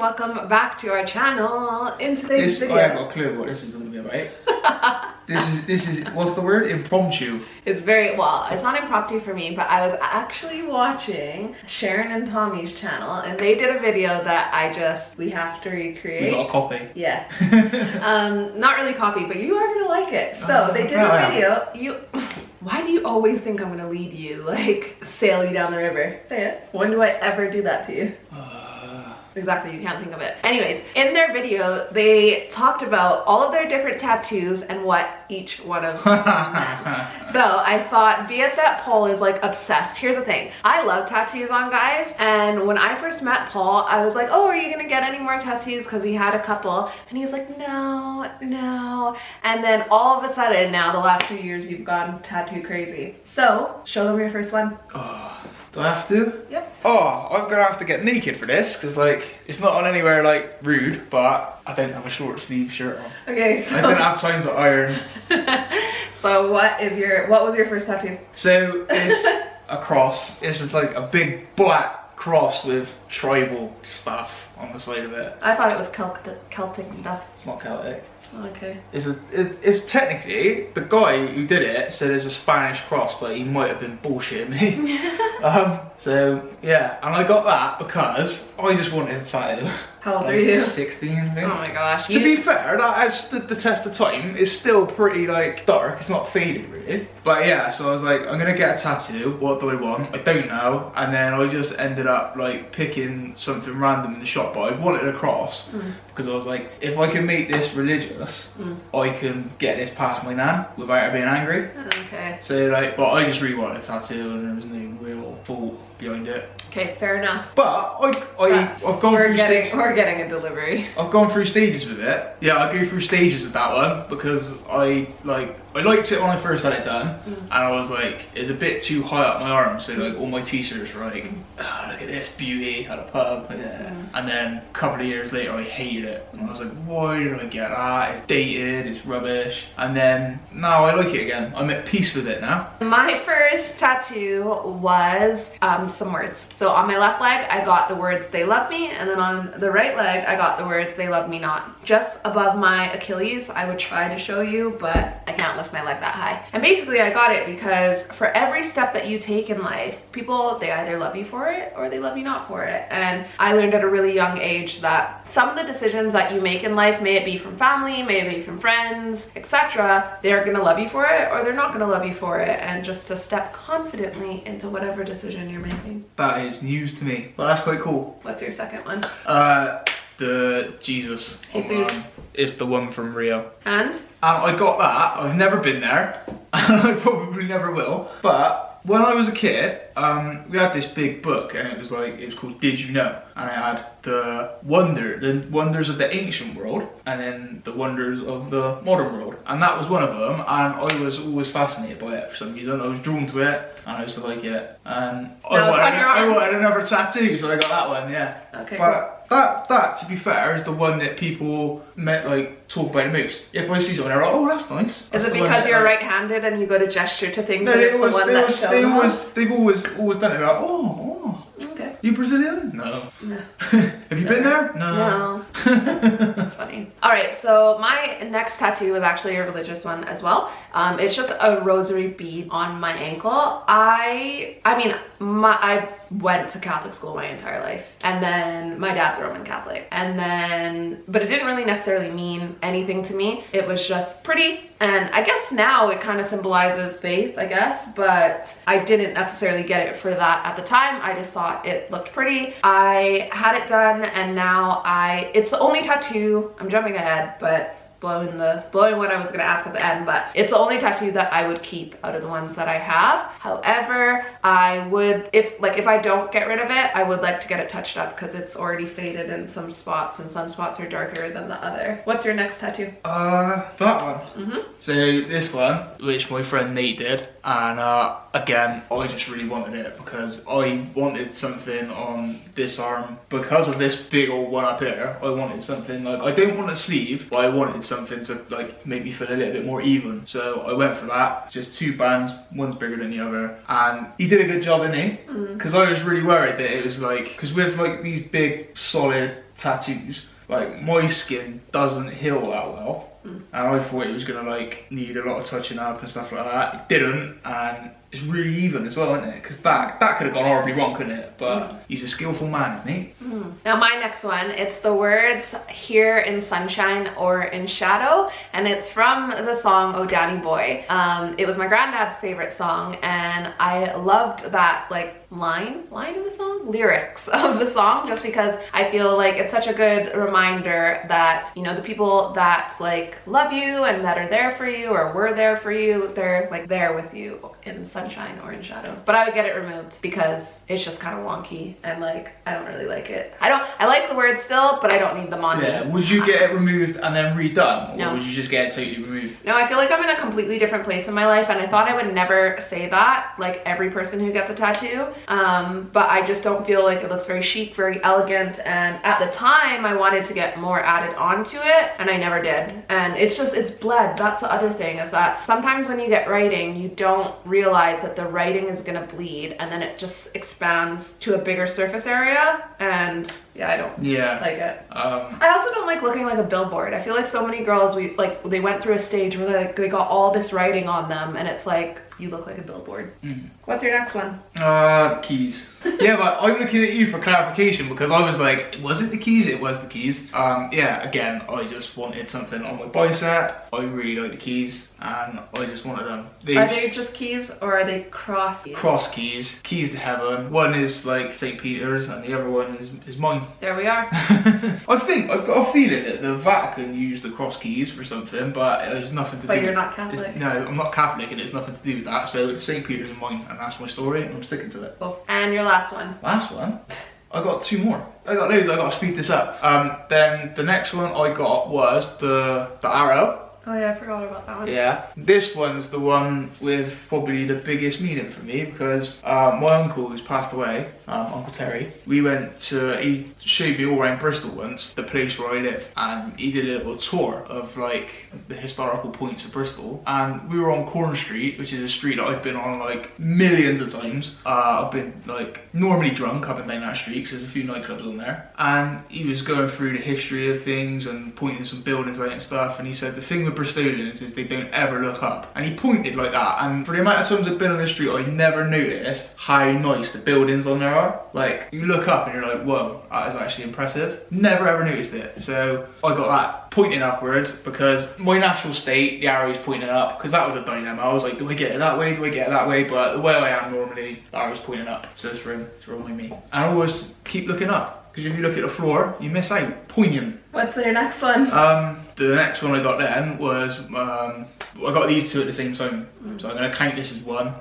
welcome back to our channel. In today's video, I haven't got a clue what this is going to be about. This is what's the word? Impromptu. It's very, well, it's not impromptu for me, but I was actually watching Sharon and Tommy's channel, and they did a video that we have to recreate. We got a copy. Yeah. Not really copy, but you are gonna like it. So they did a video. Why do you always think I'm gonna lead you, like sail you down the river? Say it. When do I ever do that to you? Exactly, you can't think of it. Anyways, in their video, they talked about all of their different tattoos and what each one of them meant. So I thought, Viet that Paul is like obsessed. Here's the thing, I love tattoos on guys, and when I first met Paul, I was like, oh, are you gonna get any more tattoos? Because he had a couple, and he's like, no. And then all of a sudden, now the last few years, you've gone tattoo crazy. So, show them your first one. Do I have to? Yep. Oh, I'm gonna have to get naked for this, because like, it's not on anywhere like rude, but I didn't have a short sleeve shirt on. Okay, so I didn't have time to iron. So what was your first tattoo? So it's a cross. This is like a big black cross with tribal stuff on the side of it. I thought it was Celtic stuff. It's not Celtic. Okay. It's technically, the guy who did it said it's a Spanish cross, but he might have been bullshitting me. So yeah, and I got that because I just wanted a tattoo. How old are you? 16, I think. Oh my gosh. To be fair, that has stood the test of time. It's still pretty like dark. It's not faded really. But yeah, so I was like, I'm gonna get a tattoo. What do I want? I don't know. And then I just ended up like picking something random in the shop. But I wanted a cross because I was like, if I can make this religious, I can get this past my nan without her being angry. Okay. So like, but I just really wanted a tattoo, and there was no real thought behind it. Okay, fair enough. But I've gone through stages. We're getting a delivery. I've gone through stages with it. Yeah, I go through stages with that one because I liked it when I first had it done, and I was like, it's a bit too high up my arm, so like all my t-shirts were like, oh, look at this beauty at a pub, and then a couple of years later I hated it, and I was like, why did I get that? It's dated, it's rubbish, and then now I like it again. I'm at peace with it now. My first tattoo was some words. So on my left leg I got the words "they love me," and then on the right leg I got the words "they love me not." Just above my Achilles. I would try to show you, but I can't lift my leg that high. And basically I got it because for every step that you take in life, people, they either love you for it or they love you not for it. And I learned at a really young age that some of the decisions that you make in life, may it be from family, may it be from friends, etc., they're gonna love you for it or they're not gonna love you for it, and just to step confidently into whatever decision you're making. That is news to me, but that's quite cool. What's your second one? The Jesus. Jesus. It's the one from Rio. And? I got that. I've never been there, and I probably never will. But when I was a kid, we had this big book, and it was called Did You Know? And it had the wonders of the ancient world, and then the wonders of the modern world. And that was one of them, and I was always fascinated by it for some reason. I was drawn to it, and I used to like it. And I wanted another tattoo, so I got that one, yeah. Okay. But that, to be fair, is the one that people talk about the most. If I see someone, they're like, oh, that's nice. Is it because you're right-handed and you go to gesture to things? No, and it's the one that shows they've always done it. Like, oh. Okay. You Brazilian? No. No. Have you been there? No. That's funny. Alright, so my next tattoo is actually a religious one as well. It's just a rosary bead on my ankle. I went to Catholic school my entire life, and then my dad's Roman Catholic, but it didn't really necessarily mean anything to me. It was just pretty, and I guess now it kind of symbolizes faith, I guess, but I didn't necessarily get it for that at the time. I just thought it looked pretty. I had it done, and now it's the only tattoo, I'm jumping ahead, but blowing what I was gonna ask at the end, but it's the only tattoo that I would keep out of the ones that I have. However, I would, if I don't get rid of it, I would like to get it touched up because it's already faded in some spots, and some spots are darker than the other. What's your next tattoo? That one. So this one, which my friend Nate did, and again, I just really wanted it because I wanted something on this arm because of this big old one up here. I wanted something like, I don't want a sleeve, but I wanted something to make me feel a little bit more even. So I went for that. Just two bands, one's bigger than the other, and he did a good job, didn't he? Because I was really worried that it was because with these big solid tattoos, like my skin doesn't heal that well. And I thought it was gonna like need a lot of touching up and stuff like that. It didn't, and it's really even as well, isn't it? Because that could have gone horribly wrong, couldn't it? But he's a skillful man, isn't he? Now my next one, it's the words "here in sunshine or in shadow," and it's from the song "Oh Danny Boy." It was my granddad's favorite song, and I loved that like line of the song, lyrics of the song, just because I feel like it's such a good reminder that, you know, the people that like love you and that are there for you or were there for you, they're like there with you in sunshine or in shadow. But I would get it removed because it's just kind of wonky and like I don't really like it. I like the words still, but I don't need them on me. Yeah, would you get it removed and then redone? Or No. would you just get it totally removed? No, I feel like I'm in a completely different place in my life, and I thought I would never say that, like every person who gets a tattoo. But I just don't feel like it looks very chic, very elegant, and at the time I wanted to get more added onto it, and I never did. And it's bled. That's the other thing, is that sometimes when you get writing, you don't realize that the writing is gonna bleed, and then it just expands to a bigger surface area, and yeah, I don't like it. I also don't like looking like a billboard. I feel like so many girls, they went through a stage where they got all this writing on them, and it's like, you look like a billboard. What's your next one? Keys. Yeah, but I'm looking at you for clarification because I was like, was it the keys? It was the keys. Yeah, again, I just wanted something on my bicep. I really like the keys, and I just wanted them. Are they just keys or are they cross keys? Cross keys. Keys to heaven. One is like St. Peter's and the other one is mine. There we are. I think, I've got a feeling that the Vatican used the cross keys for something, but it has nothing to do with it. But you're not Catholic? No, I'm not Catholic and it's nothing to do with that. So St. Peter's and mine, and that's my story, and I'm sticking to it. Cool. And your last one? Last one? I got two more. I got loads, I got to speed this up. Then the next one I got was the arrow. Oh yeah, I forgot about that one. Yeah, this one's the one with probably the biggest meaning for me because my uncle who's passed away, Uncle Terry, he showed me all around Bristol once, the place where I live, and he did a little tour of like the historical points of Bristol, and we were on Corn Street, which is a street that I've been on like millions of times. I've been like normally drunk up and down that street because there's a few nightclubs on there, and he was going through the history of things and pointing some buildings out and stuff, and he said the thing with Bristolians is they don't ever look up, and he pointed like that, and for the amount of times I've been on the street I never noticed how nice the buildings on there are. Like you look up and you're like, whoa, that is actually impressive. Never ever noticed it. So I got that pointing upwards because my natural state, the arrow's pointing up, because that was a dilemma. I was like, do I get it that way, do I get it that way? But the way I am normally, the arrow's pointing up, so it's for him, it's for only me. And I always keep looking up, because if you look at the floor you miss out. Poignant. What's your next one? The next one I got then was, I got these two at the same time, so I'm going to count this as one.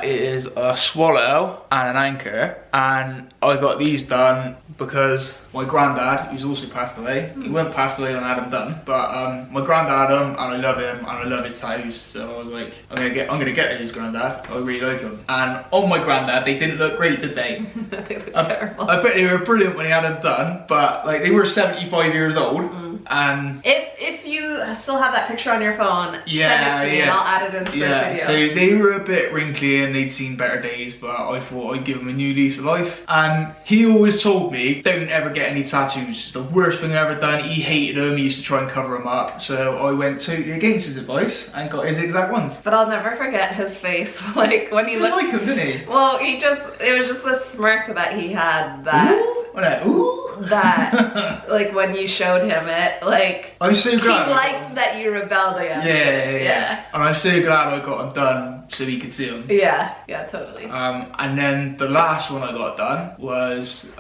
It is a swallow and an anchor, and I got these done because my granddad, who's also passed away, he wasn't passed away when I had them done, but my granddad had them, and I love him, and I love his tattoos, so I was like, I'm gonna get his granddad. I really like him. And on my granddad, they didn't look great, did they? They look terrible. I bet they were brilliant when he had them done, but like they were 75 years old, and if you still have that picture on your phone, send it to me and I'll add it into this video. So they were a bit wrinkly and they'd seen better days, but I thought I'd give them a new lease of life. And he always told me, don't ever get any tattoos. It's the worst thing I've ever done. He hated them, he used to try and cover them up. So I went totally against his advice and got his exact ones. But I'll never forget his face, like when he looked. Like him, didn't he? Well, it was just the smirk that he had that. Ooh. That, like when you showed him it, like I'm so glad. he liked that you rebelled against it. Yeah. And I'm so glad I got them done so he could see them. Yeah, totally. And then the last one I got done was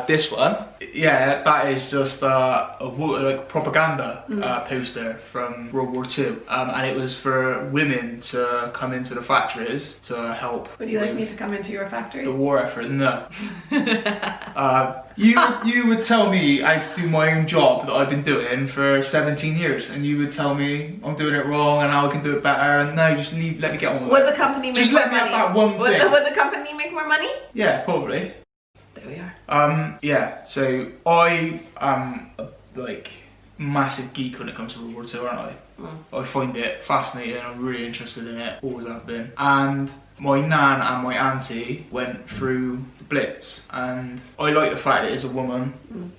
this one. Yeah, that is just a like propaganda poster from World War II, and it was for women to come into the factories to help. Would you like me to come into your factory? The war effort? No. You would tell me how to do my own job that I've been doing for 17 years, and you would tell me I'm doing it wrong and how I can do it better, and no, just let me get on with it. Would the company make more money? Just let me have that one thing. Would the company make more money? Yeah, probably. There we are. Yeah, so I am a like massive geek when it comes to World War II, aren't I? I find it fascinating, I'm really interested in it, always have been. And my nan and my auntie went through the Blitz, and I like the fact that it's a woman,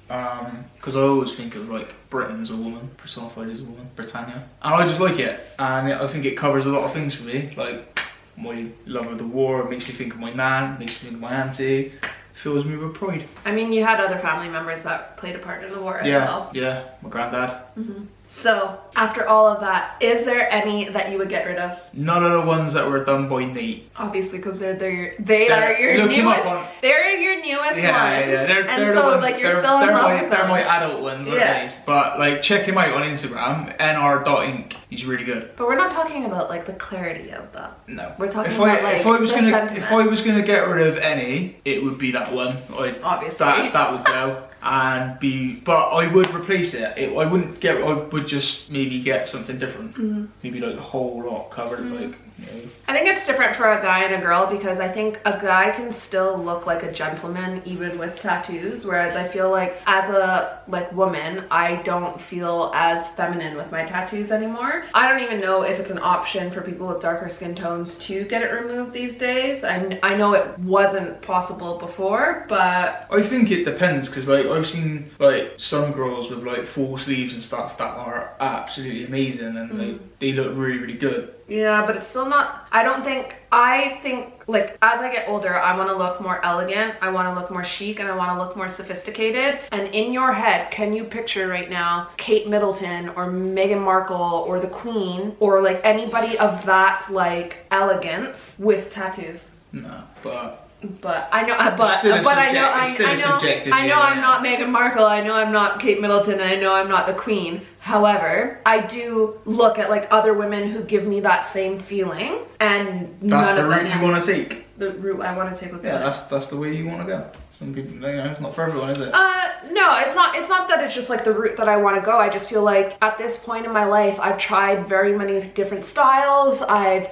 because I always think of like Britain as a woman, personified as a woman, Britannia, and I just like it, and I think it covers a lot of things for me, like my love of the war. It makes me think of my nan, makes me think of my auntie, fills me with pride. I mean, you had other family members that played a part in the war as well. Yeah, my granddad. So, after all of that, is there any that you would get rid of? None of the ones that were done by Nate. Obviously, because they are your newest. They're your newest ones. Yeah. They're so, the ones, like, you're still in love with them. They're my adult ones, aren't they? But like, check him out on Instagram, nr.inc. He's really good. But we're not talking about like the clarity of them. No. We're talking about like if I was gonna get rid of any, it would be that one. Obviously. That would go. But I would replace it. I would just maybe get something different. Maybe like the whole lot covered, like, you know. I think it's different for a guy and a girl, because I think a guy can still look like a gentleman even with tattoos, whereas I feel like as a woman, I don't feel as feminine with my tattoos anymore. I don't even know if it's an option for people with darker skin tones to get it removed these days. I know it wasn't possible before, but I think it depends, because like I've seen like some girls with like full sleeves and stuff that are absolutely amazing, and they look really, really good. Yeah, but it's still not, I think like as I get older, I want to look more elegant, I want to look more chic, and I want to look more sophisticated. And in your head, can you picture right now Kate Middleton or Meghan Markle or the Queen or like anybody of that like elegance with tattoos? No, but I know, I'm not Meghan Markle, I know I'm not Kate Middleton, and I know I'm not the Queen. However, I do look at like other women who give me that same feeling, and that's the route you want to take. The route I want to take with that's the way you want to go. Some people, you know, it's not for everyone, is it? No, it's not that it's just like the route that I want to go. I just feel like at this point in my life, I've tried very many different styles. I've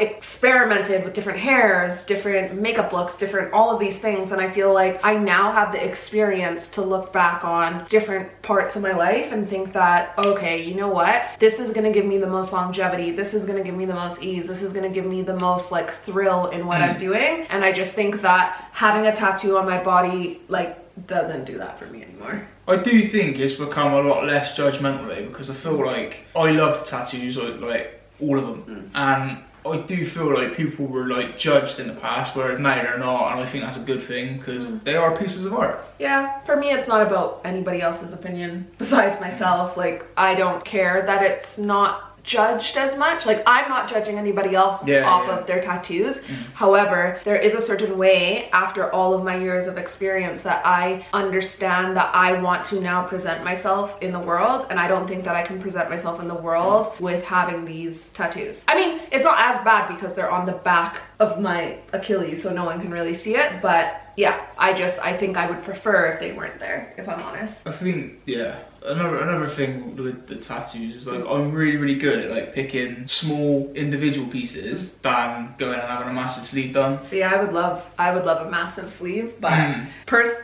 experimented with different hairs, different makeup looks, all of these things, and I feel like I now have the experience to look back on different parts of my life and think that, okay, you know what? This is going to give me the most longevity. This is going to give me the most ease. This is going to give me the most like thrill in what I'm doing. And I just think that having a tattoo on my body like doesn't do that for me anymore. I do think it's become a lot less judgmental, because I feel like I love tattoos, like all of them, and I do feel like people were like judged in the past, whereas now they're not, and I think that's a good thing, because they are pieces of art. Yeah, for me it's not about anybody else's opinion besides myself. Like, I don't care that it's not judged as much. Like, I'm not judging anybody else off of their tattoos. However, there is a certain way after all of my years of experience that I understand that I want to now present myself in the world, and I don't think that I can present myself in the world with having these tattoos. I mean, it's not as bad because they're on the back of my Achilles, so no one can really see it, but yeah, I think I would prefer if they weren't there, if I'm honest. I think, yeah, another thing with the tattoos is like I'm really, really good at like picking small individual pieces than going and having a massive sleeve done. See, I would love a massive sleeve, but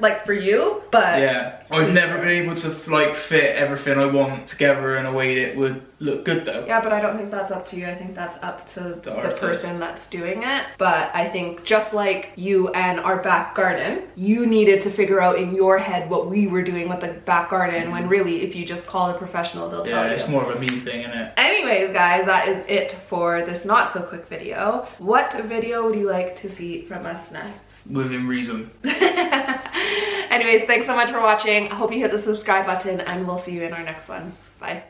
like for you, but yeah, I've never been able to like fit everything I want together in a way that would look good though. Yeah, but I don't think that's up to you. I think that's up to the person that's doing it. But I think just like you and our back garden, you needed to figure out in your head what we were doing with the back garden, when really if you just call a professional, they'll tell you. Yeah, it's more of a me thing, isn't it? Anyways, guys, that is it for this not so quick video. What video would you like to see from us next? Within reason. Anyways, thanks so much for watching. I hope you hit the subscribe button, and we'll see you in our next one. Bye.